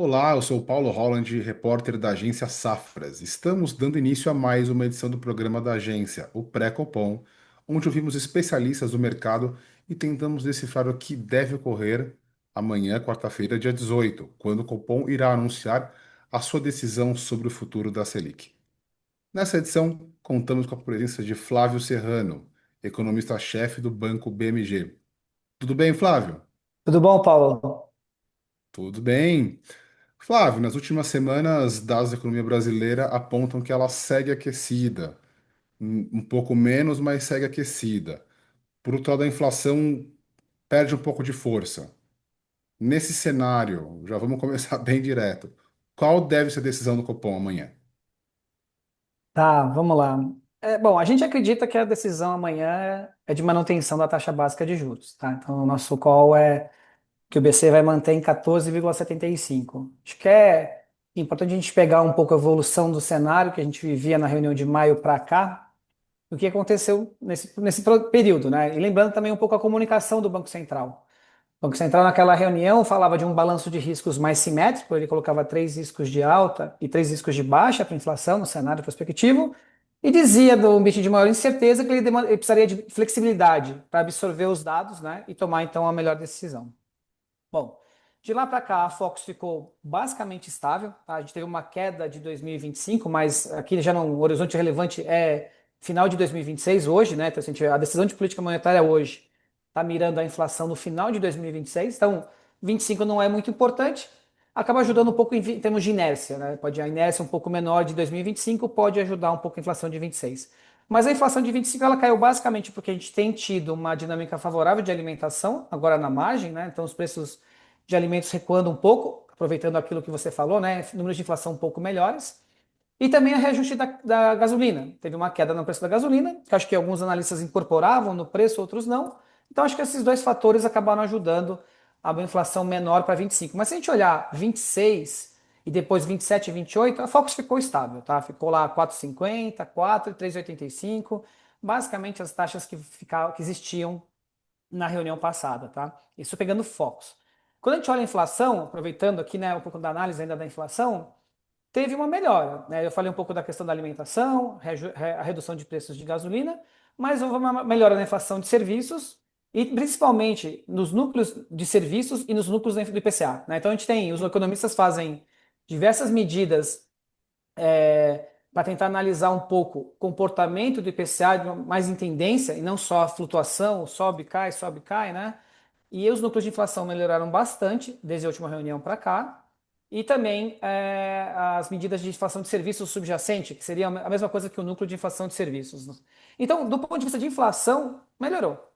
Olá, eu sou o Paulo Holland, repórter da agência Safras. Estamos dando início a mais uma edição do programa da agência, o Pré-Copom, onde ouvimos especialistas do mercado e tentamos decifrar o que deve ocorrer amanhã, quarta-feira, dia 18, quando o Copom irá anunciar a sua decisão sobre o futuro da Selic. Nessa edição, contamos com a presença de Flávio Serrano, economista-chefe do Banco BMG. Tudo bem, Flávio? Tudo bom, Paulo? Tudo bem. Flávio, nas últimas semanas, dados da economia brasileira apontam que ela segue aquecida, um pouco menos, mas segue aquecida. Por outro lado, a inflação perde um pouco de força. Nesse cenário, já vamos começar bem direto. Qual deve ser a decisão do Copom amanhã? Tá, vamos lá. Bom, a gente acredita que a decisão amanhã é de manutenção da taxa básica de juros, tá? Então, o nosso call é que o BC vai manter em 14,75. Acho que é importante a gente pegar um pouco a evolução do cenário que a gente vivia na reunião de maio para cá, o que aconteceu nesse período, né? E lembrando também um pouco a comunicação do Banco Central. O Banco Central, naquela reunião, falava de um balanço de riscos mais simétrico, ele colocava três riscos de alta e três riscos de baixa para a inflação no cenário prospectivo, e dizia do ambiente de maior incerteza que ele precisaria de flexibilidade para absorver os dados, né, e tomar então a melhor decisão. Bom, de lá para cá a Fox ficou basicamente estável, tá? A gente teve uma queda de 2025, mas aqui já não, o horizonte relevante é final de 2026 hoje, né? Então, assim, a decisão de política monetária hoje está mirando a inflação no final de 2026, então 25 não é muito importante, acaba ajudando um pouco em termos de inércia, né? Pode a inércia um pouco menor de 2025 pode ajudar um pouco a inflação de 26. Mas a inflação de 25 ela caiu basicamente porque a gente tem tido uma dinâmica favorável de alimentação, agora na margem, né? Então os preços de alimentos recuando um pouco, aproveitando aquilo que você falou, né? Números de inflação um pouco melhores. E também o reajuste da gasolina. Teve uma queda no preço da gasolina, que acho que alguns analistas incorporavam no preço, outros não. Então acho que esses dois fatores acabaram ajudando a uma inflação menor para 25. Mas se a gente olhar 26 e depois 27 e 28, a Focus ficou estável, tá? Ficou lá 4,50, 4 e 3,85, basicamente as taxas que existiam na reunião passada, tá? Isso pegando focos. Quando a gente olha a inflação, aproveitando aqui, né, um pouco da análise ainda da inflação, teve uma melhora, né? Eu falei um pouco da questão da alimentação, a redução de preços de gasolina, mas houve uma melhora na inflação de serviços e principalmente nos núcleos de serviços e nos núcleos do IPCA, né? Então a gente tem, os economistas fazem diversas medidas para tentar analisar um pouco o comportamento do IPCA mais em tendência e não só a flutuação, sobe, cai, né? E os núcleos de inflação melhoraram bastante desde a última reunião para cá. E também as medidas de inflação de serviços subjacente, que seria a mesma coisa que o núcleo de inflação de serviços, né? Então, do ponto de vista de inflação, melhorou.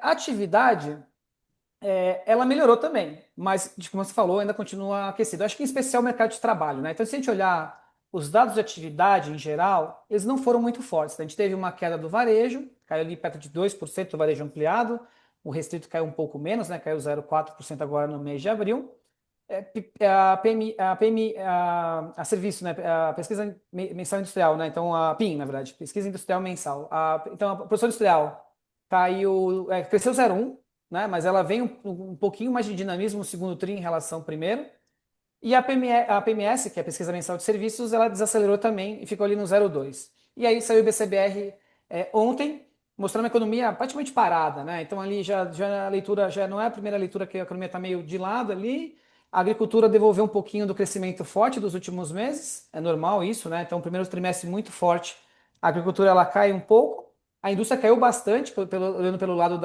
A atividade, ela melhorou também, mas, como você falou, ainda continua aquecido. Acho que em especial o mercado de trabalho, né? Então, se a gente olhar os dados de atividade em geral, eles não foram muito fortes. A gente teve uma queda do varejo, caiu ali perto de 2% do varejo ampliado, o restrito caiu um pouco menos, né? Caiu 0,4% agora no mês de abril. A serviço, né? A pesquisa mensal industrial, né? Então, a PIM, na verdade, pesquisa industrial mensal. Então, a produção industrial caiu, cresceu 0,1, né? Mas ela vem um pouquinho mais de dinamismo no segundo tri em relação ao primeiro. E a PMS, que é a pesquisa mensal de serviços, ela desacelerou também e ficou ali no 0,2. E aí saiu o BCBR ontem, mostrando a economia praticamente parada, né? Então ali já a leitura já não é a primeira leitura que a economia está meio de lado ali. A agricultura devolveu um pouquinho do crescimento forte dos últimos meses, é normal isso, né? Então, o primeiro trimestre muito forte, a agricultura ela cai um pouco, a indústria caiu bastante, olhando pelo lado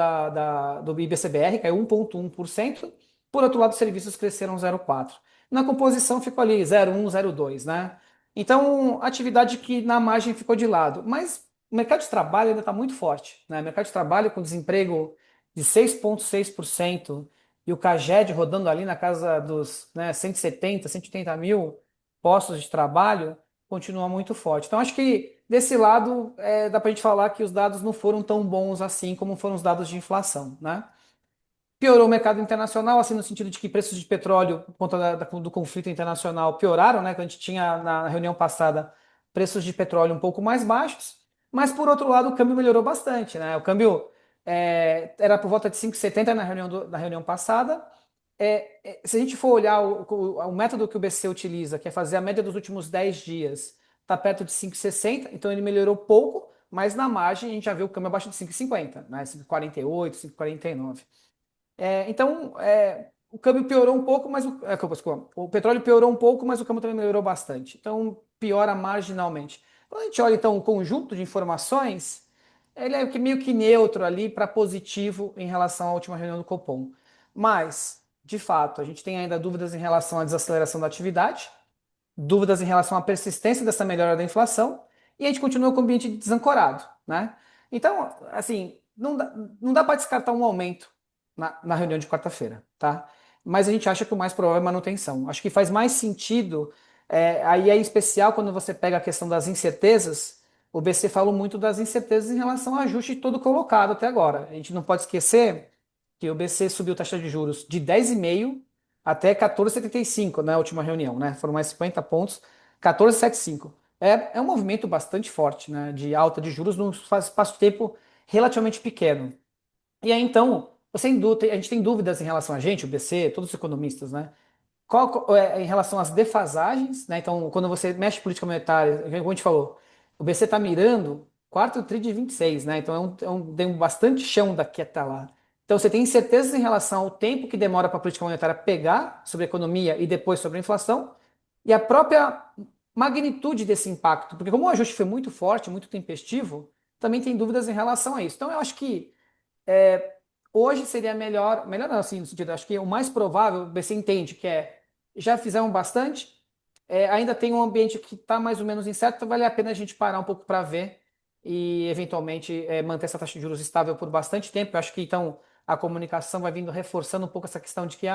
do IBCBR, caiu 1,1%. Por outro lado, os serviços cresceram 0,4%. Na composição ficou ali 0,1, 0,2, né? Então, atividade que na margem ficou de lado. Mas o mercado de trabalho ainda está muito forte, né? O mercado de trabalho com desemprego de 6,6% e o CAGED rodando ali na casa dos, né, 170, 180 mil postos de trabalho, continua muito forte. Então, acho que desse lado dá para a gente falar que os dados não foram tão bons assim como foram os dados de inflação, né? Piorou o mercado internacional, assim, no sentido de que preços de petróleo, por conta do conflito internacional, pioraram, né? Que a gente tinha na reunião passada preços de petróleo um pouco mais baixos, mas por outro lado o câmbio melhorou bastante, né? O câmbio era por volta de 5,70 na reunião passada, Se a gente for olhar o método que o BC utiliza, que é fazer a média dos últimos 10 dias, está perto de 5,60, então ele melhorou pouco, mas na margem a gente já vê o câmbio abaixo de 5,50, né? 5,48, 5,49. O câmbio piorou um pouco, mas desculpa, o petróleo piorou um pouco, mas o câmbio também melhorou bastante. Então, piora marginalmente. Quando a gente olha, então, o conjunto de informações, ele é meio que neutro ali para positivo em relação à última reunião do Copom. Mas, de fato, a gente tem ainda dúvidas em relação à desaceleração da atividade, dúvidas em relação à persistência dessa melhora da inflação, e a gente continua com o ambiente desancorado, né? Então, assim, não dá para descartar um aumento na reunião de quarta-feira, tá? Mas a gente acha que o mais provável é manutenção. Acho que faz mais sentido, aí é em especial quando você pega a questão das incertezas, o BC falou muito das incertezas em relação ao ajuste todo colocado até agora. A gente não pode esquecer que o BC subiu taxa de juros de 10,5 até 14,75 na última reunião, né? Foram mais 50 pontos, 14,75. É um movimento bastante forte, né? De alta de juros num espaço de tempo relativamente pequeno. E aí, então, a gente tem dúvidas em relação a gente, o BC, todos os economistas, né? Em relação às defasagens, né? Então, quando você mexe em política monetária, como a gente falou, o BC está mirando quarto tri de 26, né? Então tem bastante chão daqui até lá. Então você tem incertezas em relação ao tempo que demora para a política monetária pegar sobre a economia e depois sobre a inflação, e a própria magnitude desse impacto, porque como o ajuste foi muito forte, muito tempestivo, também tem dúvidas em relação a isso. Então eu acho que hoje seria melhor não, assim, no sentido, acho que o mais provável, você entende que já fizemos bastante, ainda tem um ambiente que está mais ou menos incerto, então vale a pena a gente parar um pouco para ver e eventualmente manter essa taxa de juros estável por bastante tempo. Eu acho que então a comunicação vai vindo reforçando um pouco essa questão de que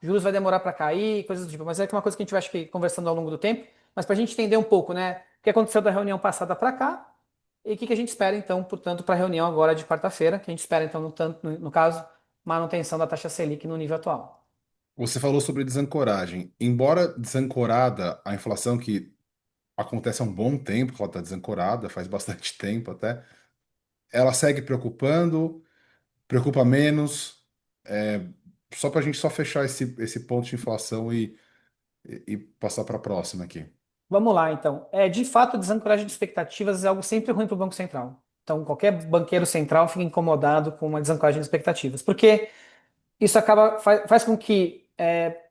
juros vai demorar para cair, coisas do tipo, mas é uma coisa que a gente vai acho que, conversando ao longo do tempo, mas para a gente entender um pouco, né, o que aconteceu da reunião passada para cá e o que a gente espera, então, portanto, para a reunião agora de quarta-feira, que a gente espera, então, no caso, manutenção da taxa Selic no nível atual. Você falou sobre desancoragem. Embora desancorada, a inflação que acontece há um bom tempo, que ela está desancorada, faz bastante tempo até, ela segue preocupando, preocupa menos. É, só para a gente só fechar esse ponto de inflação e passar para a próxima aqui. Vamos lá, então. De fato, desancoragem de expectativas é algo sempre ruim para o Banco Central. Então, qualquer banqueiro central fica incomodado com uma desancoragem de expectativas, porque isso faz com que,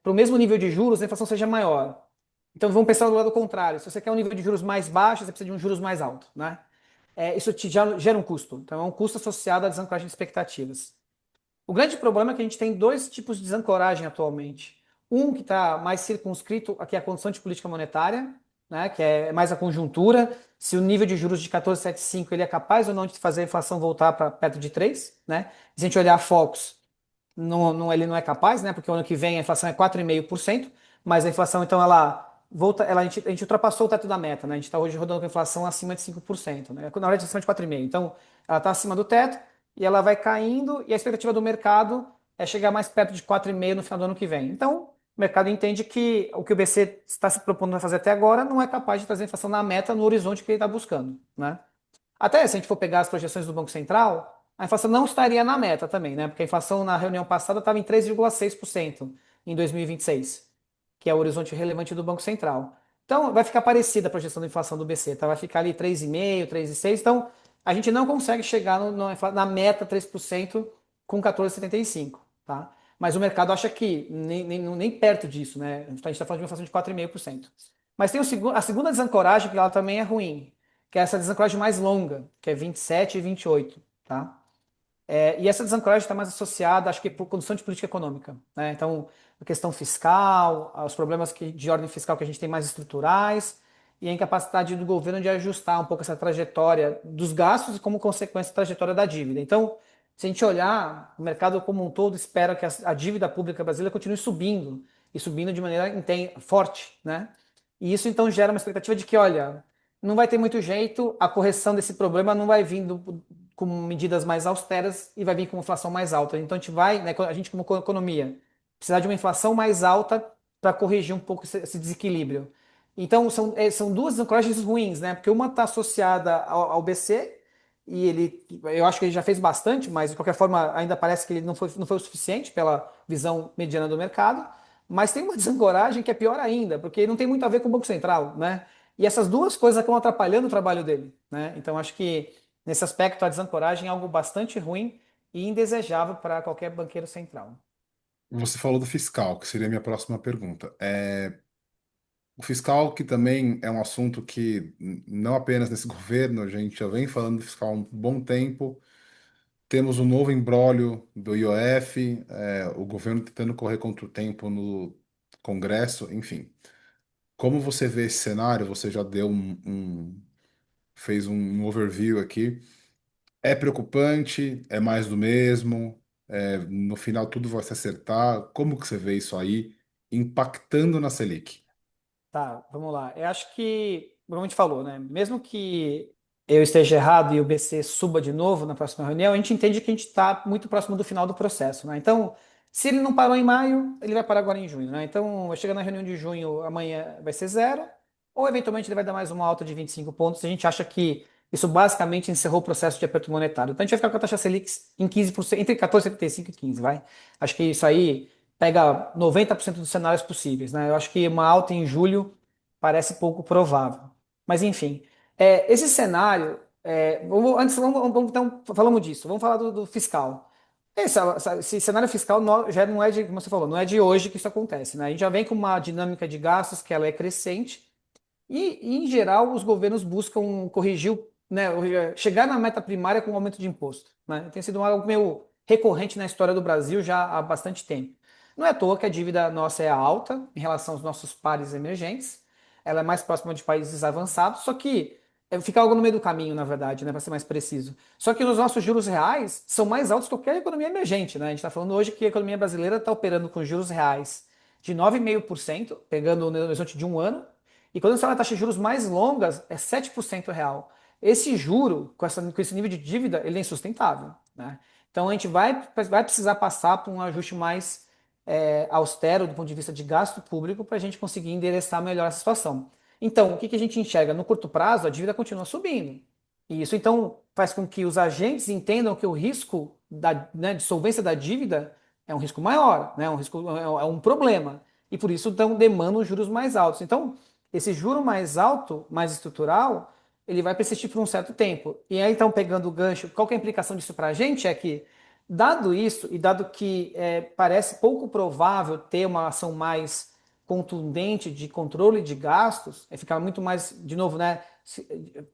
para o mesmo nível de juros, a inflação seja maior. Então, vamos pensar do lado contrário. Se você quer um nível de juros mais baixo, você precisa de um juros mais alto, né? Isso te gera um custo. Então, é um custo associado à desancoragem de expectativas. O grande problema é que a gente tem dois tipos de desancoragem atualmente. Um que está mais circunscrito, aqui é a condição de política monetária, né, que é mais a conjuntura, se o nível de juros de 14,75 ele é capaz ou não de fazer a inflação voltar para perto de 3, né? Se a gente olhar Focus, ele não é capaz, né? Porque o ano que vem a inflação é 4,5%, mas a inflação, então, ela volta, a gente ultrapassou o teto da meta, né? A gente está hoje rodando com a inflação acima de 5%, né? Na verdade, acima de 4,5%. Então, ela está acima do teto e ela vai caindo, e a expectativa do mercado é chegar mais perto de 4,5% no final do ano que vem. Então, o mercado entende que o que o BC está se propondo a fazer até agora não é capaz de trazer a inflação na meta no horizonte que ele está buscando, né? Até se a gente for pegar as projeções do Banco Central, a inflação não estaria na meta também, né? Porque a inflação na reunião passada estava em 3,6% em 2026, que é o horizonte relevante do Banco Central. Então, vai ficar parecida a projeção da inflação do BC, tá? Vai ficar ali 3,5%, 3,6%. Então, a gente não consegue chegar na meta 3% com 14,75, tá? Mas o mercado acha que nem perto disso, né? A gente está falando de uma inflação de 4,5%. Mas tem a segunda desancoragem, que ela também é ruim, que é essa desancoragem mais longa, que é 27 e 28, tá? E essa desancoragem está mais associada, acho que, por condição de política econômica, né? Então, a questão fiscal, os problemas de ordem fiscal que a gente tem mais estruturais e a incapacidade do governo de ajustar um pouco essa trajetória dos gastos e, como consequência, a trajetória da dívida. Então, se a gente olhar, o mercado como um todo espera que a dívida pública brasileira continue subindo e subindo de maneira forte, né? E isso, então, gera uma expectativa de que, olha, não vai ter muito jeito, a correção desse problema não vai vindo com medidas mais austeras e vai vir com uma inflação mais alta. Então a gente vai, né, a gente como economia, precisar de uma inflação mais alta para corrigir um pouco esse desequilíbrio. Então são duas ancoragens ruins, né? Porque uma está associada ao BC e eu acho que ele já fez bastante, mas de qualquer forma ainda parece que ele não foi o suficiente pela visão mediana do mercado. Mas tem uma desancoragem que é pior ainda, porque não tem muito a ver com o Banco Central, né? E essas duas coisas acabam atrapalhando o trabalho dele, né? Então acho que nesse aspecto a desancoragem é algo bastante ruim e indesejável para qualquer banqueiro central. Você falou do fiscal, que seria a minha próxima pergunta. O fiscal, que também é um assunto que, não apenas nesse governo, a gente já vem falando do fiscal há um bom tempo. Temos um novo imbróglio do IOF, o governo tentando correr contra o tempo no Congresso, enfim. Como você vê esse cenário? Você já deu fez um overview aqui. É preocupante? É mais do mesmo? No final tudo vai se acertar? Como que você vê isso aí impactando na Selic? Tá, vamos lá. Eu acho que, como a gente falou, né? Mesmo que eu esteja errado e o BC suba de novo na próxima reunião, a gente entende que a gente está muito próximo do final do processo, né? Então, se ele não parou em maio, ele vai parar agora em junho, né? Então, chega na reunião de junho, amanhã vai ser zero, ou eventualmente ele vai dar mais uma alta de 25 pontos. A gente acha que isso basicamente encerrou o processo de aperto monetário. Então, a gente vai ficar com a taxa Selic em 15%, entre 14,75 e 15, vai? Acho que isso aí pega 90% dos cenários possíveis, né? Eu acho que uma alta em julho parece pouco provável. Mas enfim, esse cenário, antes então, falamos disso, vamos falar do fiscal. Esse cenário fiscal já não é de, como você falou, não é de hoje que isso acontece, né? A gente já vem com uma dinâmica de gastos que ela é crescente em geral, os governos buscam corrigir, né, chegar na meta primária com aumento de imposto, né? Tem sido algo meio recorrente na história do Brasil já há bastante tempo. Não é à toa que a dívida nossa é alta em relação aos nossos pares emergentes. Ela é mais próxima de países avançados, só que fica algo no meio do caminho, na verdade, né, para ser mais preciso. Só que os nossos juros reais são mais altos que qualquer economia emergente, né? A gente está falando hoje que a economia brasileira está operando com juros reais de 9,5%, pegando no horizonte de um ano, e quando você fala taxa de juros mais longas, é 7% real. Esse juro, com esse nível de dívida, ele é insustentável, né? Então a gente vai precisar passar por um ajuste mais austero do ponto de vista de gasto público para a gente conseguir endereçar melhor essa situação. Então, o que a gente enxerga? No curto prazo, a dívida continua subindo. E isso então faz com que os agentes entendam que o risco né, de solvência da dívida é um risco maior, né? É um problema. E por isso então demandam os juros mais altos. Então, esse juro mais alto, mais estrutural, ele vai persistir por um certo tempo. E aí, então, pegando o gancho, qual que é a implicação disso para a gente? É que, dado isso, e dado que parece pouco provável ter uma ação mais contundente de controle de gastos, é ficar muito mais, de novo, né,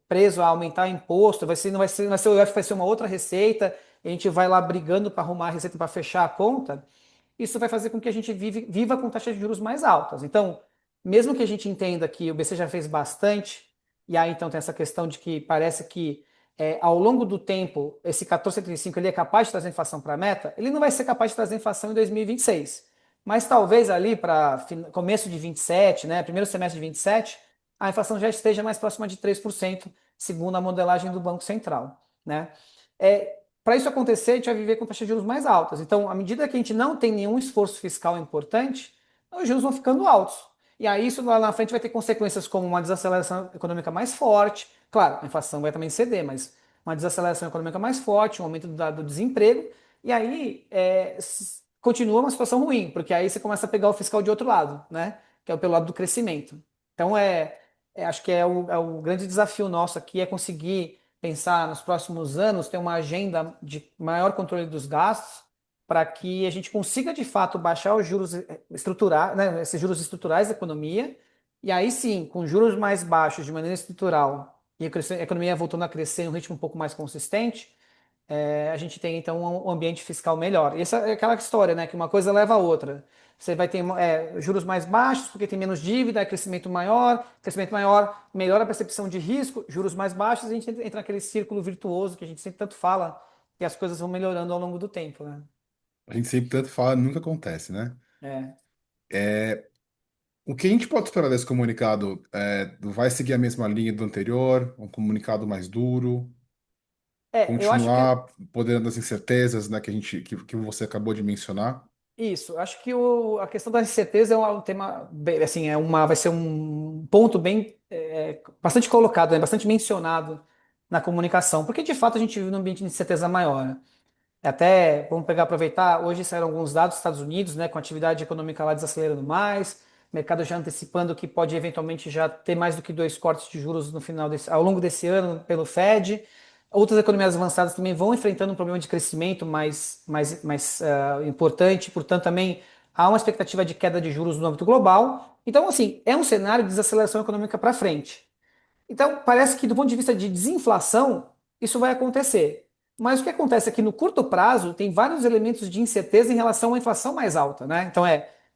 preso a aumentar imposto, não vai ser o IOF, vai ser uma outra receita, e a gente vai lá brigando para arrumar a receita para fechar a conta, isso vai fazer com que a gente viva com taxas de juros mais altas. Então, mesmo que a gente entenda que o BC já fez bastante, e aí então tem essa questão de que parece que ao longo do tempo esse 14,75 ele é capaz de trazer inflação para a meta, ele não vai ser capaz de trazer inflação em 2026. Mas talvez ali para começo de 27, né, primeiro semestre de 27, a inflação já esteja mais próxima de 3%, segundo a modelagem do Banco Central, né? Para isso acontecer, a gente vai viver com taxas de juros mais altas. Então, à medida que a gente não tem nenhum esforço fiscal importante, os juros vão ficando altos. E aí, isso lá na frente vai ter consequências como uma desaceleração econômica mais forte. Claro, a inflação vai também ceder, mas uma desaceleração econômica mais forte, um aumento do desemprego. E aí, continua uma situação ruim, porque aí você começa a pegar o fiscal de outro lado, né? Que é pelo lado do crescimento. Então, acho que é o grande desafio nosso aqui é conseguir pensar nos próximos anos, ter uma agenda de maior controle dos gastos, para que a gente consiga de fato baixar os juros estruturais, né, esses juros estruturais da economia, e aí sim, com juros mais baixos de maneira estrutural e a economia voltando a crescer em um ritmo um pouco mais consistente, a gente tem então um ambiente fiscal melhor. E essa é aquela história, né, que uma coisa leva a outra. Você vai ter juros mais baixos, porque tem menos dívida, crescimento maior, melhora a percepção de risco, juros mais baixos, a gente entra naquele círculo virtuoso que a gente sempre tanto fala, e as coisas vão melhorando ao longo do tempo, né? A gente sempre tanto fala, nunca acontece, né? É, O que a gente pode esperar desse comunicado? Vai seguir a mesma linha do anterior? Um comunicado mais duro? eu acho que Continuar poderando as incertezas, né, que você acabou de mencionar? isso, acho que a questão da incerteza é um tema, assim, vai ser um ponto bem, bastante colocado, né, bastante mencionado na comunicação, porque de fato a gente vive num ambiente de incerteza maior. Até, vamos pegar, aproveitar, hoje saíram alguns dados dos Estados Unidos, né, com a atividade econômica lá desacelerando mais, mercado já antecipando que pode eventualmente já ter mais do que dois cortes de juros no final ao longo desse ano pelo Fed. Outras economias avançadas também vão enfrentando um problema de crescimento mais importante, portanto também há uma expectativa de queda de juros no âmbito global. Então, assim, é um cenário de desaceleração econômica para frente. Então, parece que do ponto de vista de desinflação, isso vai acontecer. Mas o que acontece é que no curto prazo tem vários elementos de incerteza em relação à inflação mais alta, né? Então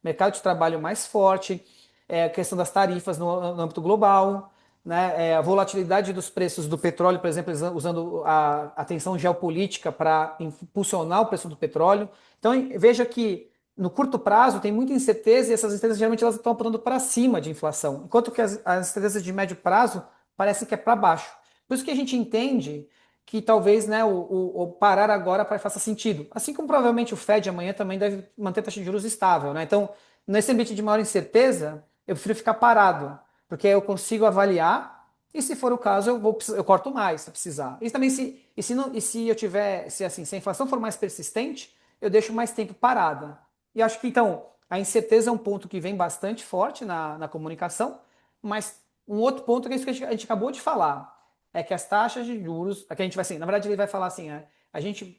mercado de trabalho mais forte, a questão das tarifas no âmbito global, né? A volatilidade dos preços do petróleo, por exemplo, usando a tensão geopolítica para impulsionar o preço do petróleo. Então veja que no curto prazo tem muita incerteza e essas incertezas geralmente elas estão apontando para cima de inflação, enquanto que as incertezas de médio prazo parece que é para baixo. Por isso que a gente entende que talvez, né, o parar agora faça sentido. Assim como provavelmente o Fed amanhã também deve manter a taxa de juros estável, né? Então, nesse ambiente de maior incerteza, eu prefiro ficar parado, porque eu consigo avaliar e se for o caso eu corto mais se precisar. E também se eu tiver, se assim, se a inflação for mais persistente, eu deixo mais tempo parada. E acho que então a incerteza é um ponto que vem bastante forte na comunicação, mas um outro ponto que é isso que a gente acabou de falar, é que as taxas de juros, é que a gente vai assim, na verdade ele vai falar assim,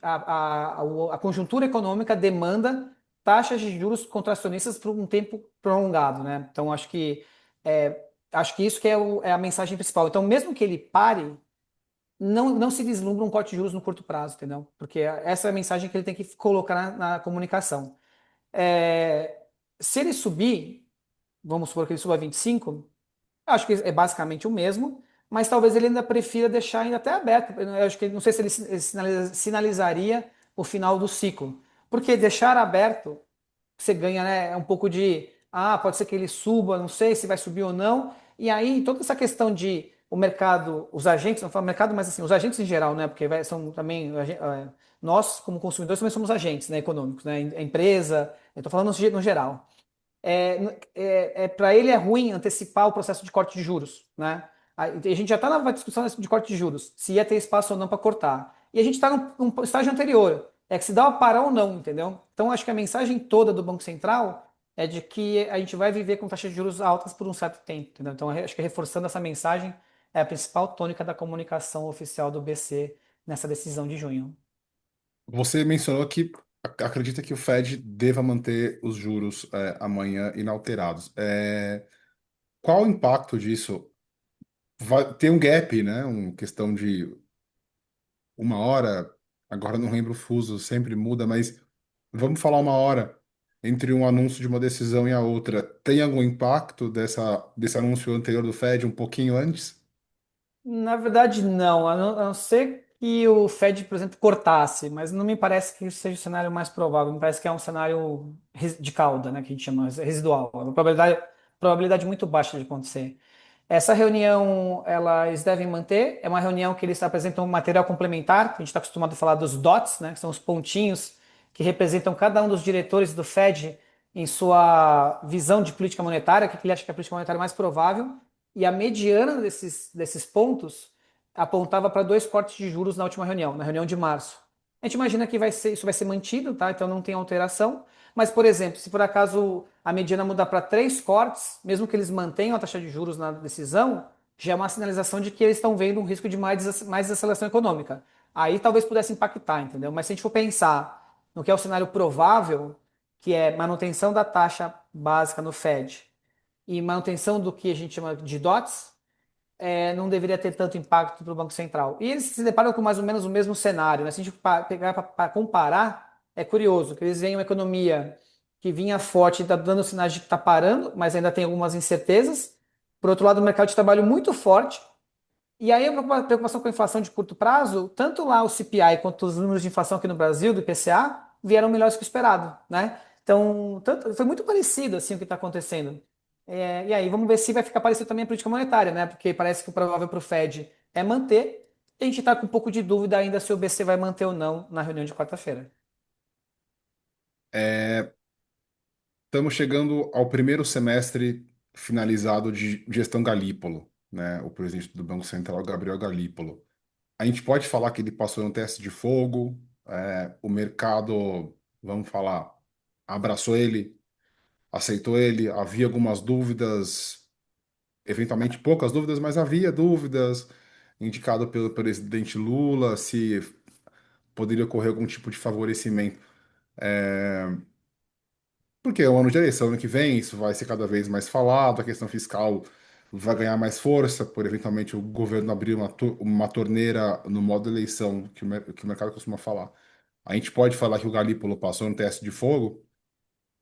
a conjuntura econômica demanda taxas de juros contracionistas por um tempo prolongado, né? Então acho que isso que é a mensagem principal. Então mesmo que ele pare, não se vislumbra um corte de juros no curto prazo, entendeu? Porque essa é a mensagem que ele tem que colocar na comunicação. É, se ele subir, vamos supor que ele suba 25, eu acho que é basicamente o mesmo, mas talvez ele ainda prefira deixar ainda até aberto. Eu acho que não sei se ele sinalizaria o final do ciclo. Porque deixar aberto, você ganha, né, um pouco de, pode ser que ele suba, não sei se vai subir ou não. E aí toda essa questão de o mercado, os agentes, não falo mercado, mas assim, os agentes em geral, né, porque são também nós como consumidores também somos agentes, né, econômicos, né, a empresa, eu estou falando no geral para ele é ruim antecipar o processo de corte de juros, né? A gente já está na discussão de corte de juros, se ia ter espaço ou não para cortar. E a gente está num estágio anterior, é que se dá para parar ou não, entendeu? Então acho que a mensagem toda do Banco Central é de que a gente vai viver com taxas de juros altas por um certo tempo, entendeu? Então acho que reforçando essa mensagem é a principal tônica da comunicação oficial do BC nessa decisão de junho. Você mencionou que acredita que o Fed deva manter os juros amanhã inalterados. Qual o impacto disso? Vai ter um gap, né? Uma questão de uma hora, agora não lembro o fuso, sempre muda, mas vamos falar uma hora entre um anúncio de uma decisão e a outra. Tem algum impacto desse anúncio anterior do Fed um pouquinho antes? Na verdade, não. A não ser que o Fed, por exemplo, cortasse, mas não me parece que isso seja o cenário mais provável. Me parece que é um cenário de cauda, né, que a gente chama residual. É uma probabilidade muito baixa de acontecer. Essa reunião, elas devem manter. É uma reunião que eles apresentam um material complementar, que a gente está acostumado a falar dos dots, né, que são os pontinhos que representam cada um dos diretores do Fed em sua visão de política monetária, o que ele acha que é a política monetária mais provável. E a mediana desses pontos apontava para dois cortes de juros na última reunião, na reunião de março. A gente imagina que isso vai ser mantido, tá? Então não tem alteração. Mas, por exemplo, se por acaso a mediana mudar para três cortes, mesmo que eles mantenham a taxa de juros na decisão, já é uma sinalização de que eles estão vendo um risco de mais desaceleração econômica. Aí talvez pudesse impactar, entendeu? Mas se a gente for pensar no que é o cenário provável, que é manutenção da taxa básica no Fed e manutenção do que a gente chama de DOTs, não deveria ter tanto impacto para o Banco Central. E eles se deparam com mais ou menos o mesmo cenário, né? Se a gente pegar para comparar, é curioso que eles veem uma economia que vinha forte e está dando sinais de que está parando, mas ainda tem algumas incertezas. Por outro lado, o mercado de trabalho muito forte. E aí a preocupação com a inflação de curto prazo, tanto lá o CPI quanto os números de inflação aqui no Brasil, do IPCA, vieram melhores que o esperado, né? Então, foi muito parecido assim o que está acontecendo. E aí, vamos ver se vai ficar parecido também a política monetária, né? Porque parece que o provável para o Fed é manter. E a gente está com um pouco de dúvida ainda se o BC vai manter ou não na reunião de quarta-feira. É, estamos chegando ao primeiro semestre finalizado de gestão Galípolo, né? O presidente do Banco Central, Gabriel Galípolo. A gente pode falar que ele passou no teste de fogo, o mercado, vamos falar, abraçou ele, aceitou ele, havia algumas dúvidas, eventualmente poucas dúvidas, mas havia dúvidas, indicado pelo presidente Lula, se poderia ocorrer algum tipo de favorecimento. Porque é o ano de eleição, ano que vem, isso vai ser cada vez mais falado, a questão fiscal vai ganhar mais força, por eventualmente o governo abrir uma torneira no modo eleição, que o mercado costuma falar. A gente pode falar que o Galípolo passou no teste de fogo?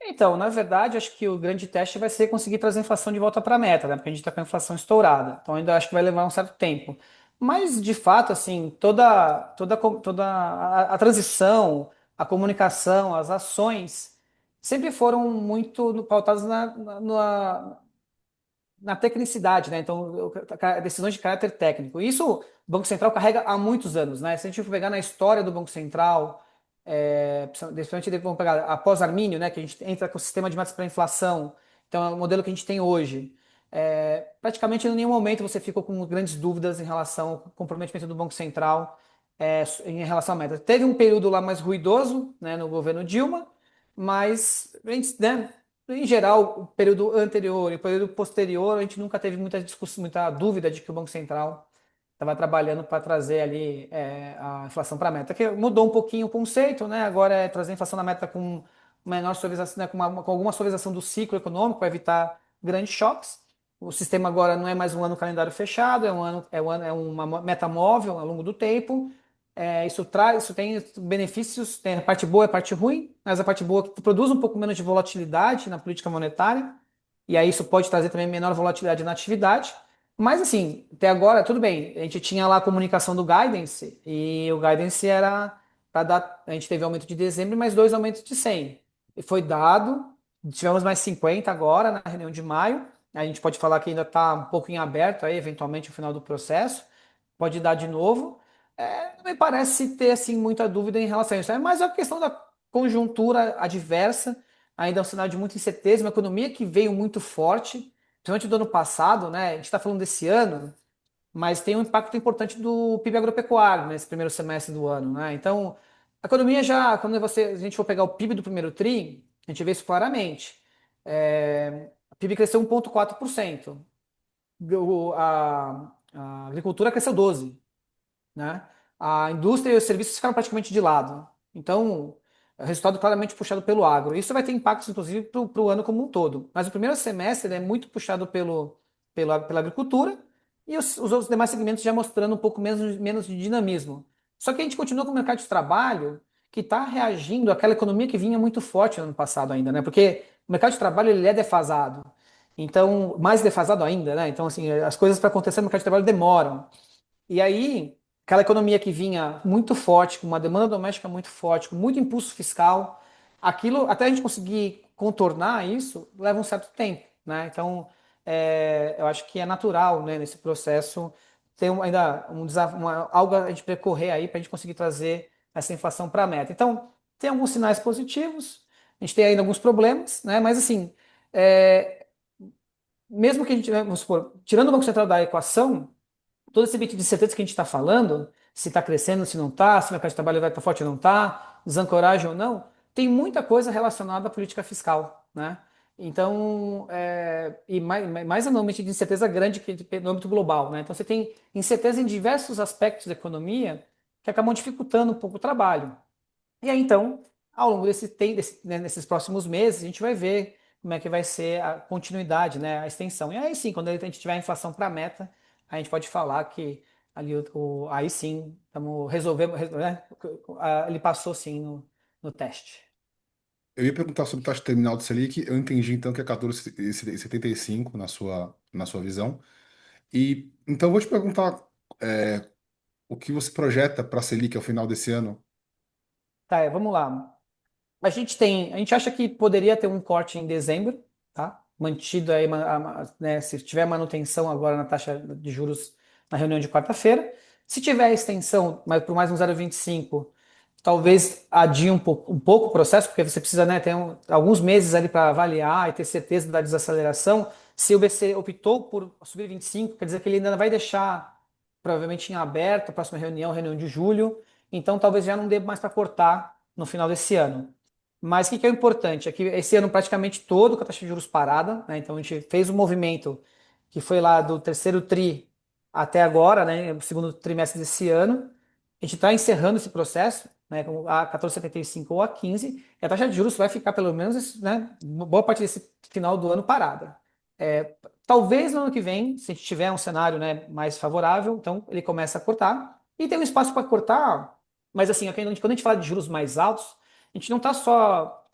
Então, na verdade, acho que o grande teste vai ser conseguir trazer a inflação de volta para a meta, né? Porque a gente está com a inflação estourada. Então, ainda acho que vai levar um certo tempo. Mas, de fato, assim, toda a transição, a comunicação, as ações sempre foram muito pautadas na tecnicidade, né? Então, decisões de caráter técnico. Isso o Banco Central carrega há muitos anos, né? Se a gente for pegar na história do Banco Central, principalmente vamos pegar após Armínio, né? Que a gente entra com o sistema de metas para inflação. Então, é o modelo que a gente tem hoje. Praticamente em nenhum momento você ficou com grandes dúvidas em relação ao comprometimento do Banco Central em relação à meta. Teve um período lá mais ruidoso, né, no governo Dilma, mas a gente, né, em geral, o período anterior e o período posterior, a gente nunca teve muita discussão, muita dúvida de que o Banco Central estava trabalhando para trazer ali a inflação para a meta, que mudou um pouquinho o conceito, né? Agora é trazer a inflação na meta com menor suavização, né? Com alguma suavização do ciclo econômico para evitar grandes choques. O sistema agora não é mais um ano calendário fechado, é uma meta móvel ao longo do tempo. Isso tem benefícios, tem a parte boa e a parte ruim, mas a parte boa é que produz um pouco menos de volatilidade na política monetária, e aí isso pode trazer também menor volatilidade na atividade. Mas assim, até agora, tudo bem, a gente tinha lá a comunicação do guidance, e o guidance era para dar, a gente teve aumento de dezembro, mais dois aumentos de 100. E foi dado, tivemos mais 50 agora na reunião de maio, a gente pode falar que ainda está um pouco em aberto aí, eventualmente, o final do processo, pode dar de novo. Não me parece ter assim muita dúvida em relação a isso. É mais a questão da conjuntura adversa, ainda é um cenário de muita incerteza, uma economia que veio muito forte, principalmente do ano passado, né? A gente está falando desse ano, mas tem um impacto importante do PIB agropecuário nesse primeiro semestre do ano, né? Então, a economia já, a gente for pegar o PIB do primeiro tri, a gente vê isso claramente. O PIB cresceu 1,4%. A agricultura cresceu 12%, né? A indústria e os serviços ficaram praticamente de lado. Então, é um resultado claramente puxado pelo agro. Isso vai ter impactos, inclusive, para o ano como um todo. Mas o primeiro semestre é muito puxado pela agricultura e os outros demais segmentos já mostrando um pouco menos de dinamismo. Só que a gente continua com o mercado de trabalho que está reagindo àquela economia que vinha muito forte no ano passado ainda, né? Porque o mercado de trabalho ele é defasado. Então, mais defasado ainda, né? Então, assim, as coisas para acontecer no mercado de trabalho demoram. E aí, aquela economia que vinha muito forte, com uma demanda doméstica muito forte, com muito impulso fiscal, aquilo, até a gente conseguir contornar isso, leva um certo tempo, né? Então, eu acho que é natural, né, nesse processo, ter ainda algo a gente percorrer aí para a gente conseguir trazer essa inflação para a meta. Então, tem alguns sinais positivos, a gente tem ainda alguns problemas, né? Mas assim, é, mesmo que a gente, né, vamos supor, tirando o Banco Central da equação, todo esse bit de certeza que a gente está falando, se está crescendo, se não está, se o mercado de trabalho vai estar forte ou não está, desancoragem ou não, tem muita coisa relacionada à política fiscal, né? Então, e mais anualmente de incerteza grande que no âmbito global, né? Então você tem incerteza em diversos aspectos da economia que acabam dificultando um pouco o trabalho. E aí, então, ao longo né, nesses próximos meses, a gente vai ver como é que vai ser a continuidade, né, a extensão. E aí sim, quando a gente tiver a inflação para a meta, a gente pode falar que ali aí sim, estamos resolvendo, né, ele passou sim no teste. Eu ia perguntar sobre taxa terminal do Selic, eu entendi então que é 14,75 na sua visão. E então eu vou te perguntar o que você projeta para a Selic ao final desse ano. Tá, vamos lá. A gente acha que poderia ter um corte em dezembro, tá? Mantido aí, né, se tiver manutenção agora na taxa de juros na reunião de quarta-feira. Se tiver extensão, mas por mais um 0,25, talvez adie um pouco o processo, porque você precisa, né, ter alguns meses ali para avaliar e ter certeza da desaceleração. Se o BC optou por subir 25, quer dizer que ele ainda vai deixar provavelmente em aberto, a próxima reunião, reunião de julho, então talvez já não dê mais para cortar no final desse ano. Mas o que que é o importante? É que esse ano praticamente todo com a taxa de juros parada, né? Então a gente fez um movimento que foi lá do terceiro tri até agora, né? O segundo trimestre desse ano. A gente está encerrando esse processo, né? Com a 14,75 ou a 15, e a taxa de juros vai ficar pelo menos, né? Boa parte desse final do ano parada. É, talvez no ano que vem, se a gente tiver um cenário, né, mais favorável, então ele começa a cortar e tem um espaço para cortar, mas assim, quando a gente fala de juros mais altos, a gente não está só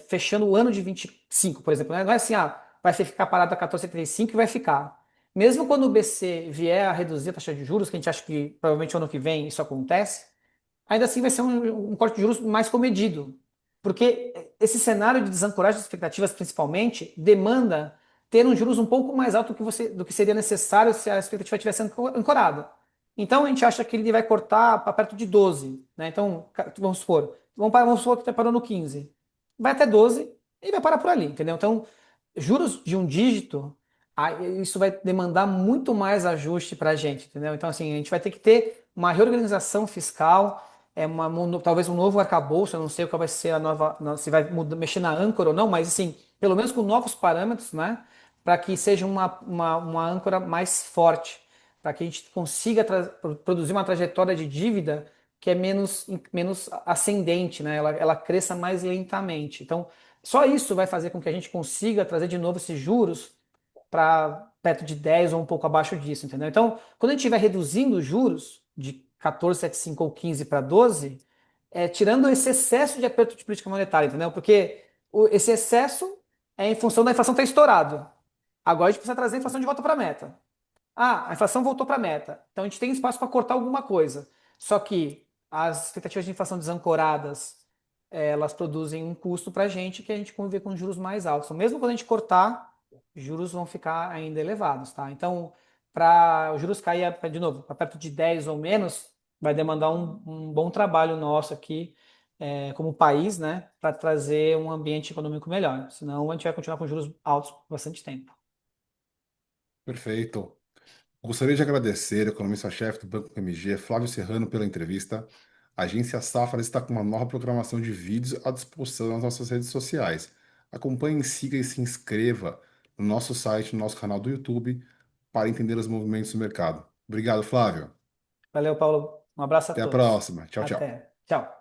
fechando o ano de 25, por exemplo, né? Não é assim, vai ficar parado a 14,75 e vai ficar. Mesmo quando o BC vier a reduzir a taxa de juros, que a gente acha que provavelmente ano que vem isso acontece, ainda assim vai ser um corte de juros mais comedido. Porque esse cenário de desancoragem das expectativas, principalmente, demanda ter um juros um pouco mais alto do que seria necessário se a expectativa tivesse ancorada. Então a gente acha que ele vai cortar para perto de 12, né? Então, vamos supor que parou no 15. Vai até 12 e vai parar por ali, entendeu? Então, juros de um dígito, isso vai demandar muito mais ajuste para a gente, entendeu? Então, assim, a gente vai ter que ter uma reorganização fiscal, talvez um novo arcabouço, eu não sei qual vai ser a nova, se vai mexer na âncora ou não, mas assim, pelo menos com novos parâmetros, né? Para que seja uma âncora mais forte, para que a gente consiga produzir uma trajetória de dívida que é menos ascendente, né? Ela cresça mais lentamente. Então, só isso vai fazer com que a gente consiga trazer de novo esses juros para perto de 10 ou um pouco abaixo disso, entendeu? Então, quando a gente estiver reduzindo os juros de 14,75 ou 15 para 12, tirando esse excesso de aperto de política monetária, entendeu? Porque esse excesso é em função da inflação ter estourado. Agora a gente precisa trazer a inflação de volta para a meta. A inflação voltou para a meta. Então a gente tem espaço para cortar alguma coisa. Só que as expectativas de inflação desancoradas, elas produzem um custo para a gente conviver com juros mais altos. Então, mesmo quando a gente cortar, juros vão ficar ainda elevados, tá? Então, para os juros cair, de novo, para perto de 10 ou menos, vai demandar um bom trabalho nosso aqui, como país, né, para trazer um ambiente econômico melhor. Senão a gente vai continuar com juros altos por bastante tempo. Perfeito. Gostaria de agradecer ao economista-chefe do Banco MG, Flávio Serrano, pela entrevista. A agência Safra está com uma nova programação de vídeos à disposição nas nossas redes sociais. Acompanhe, siga e se inscreva no nosso site, no nosso canal do YouTube, para entender os movimentos do mercado. Obrigado, Flávio. Valeu, Paulo. Um abraço a Até a todos. próxima. Tchau, tchau. Até. Tchau.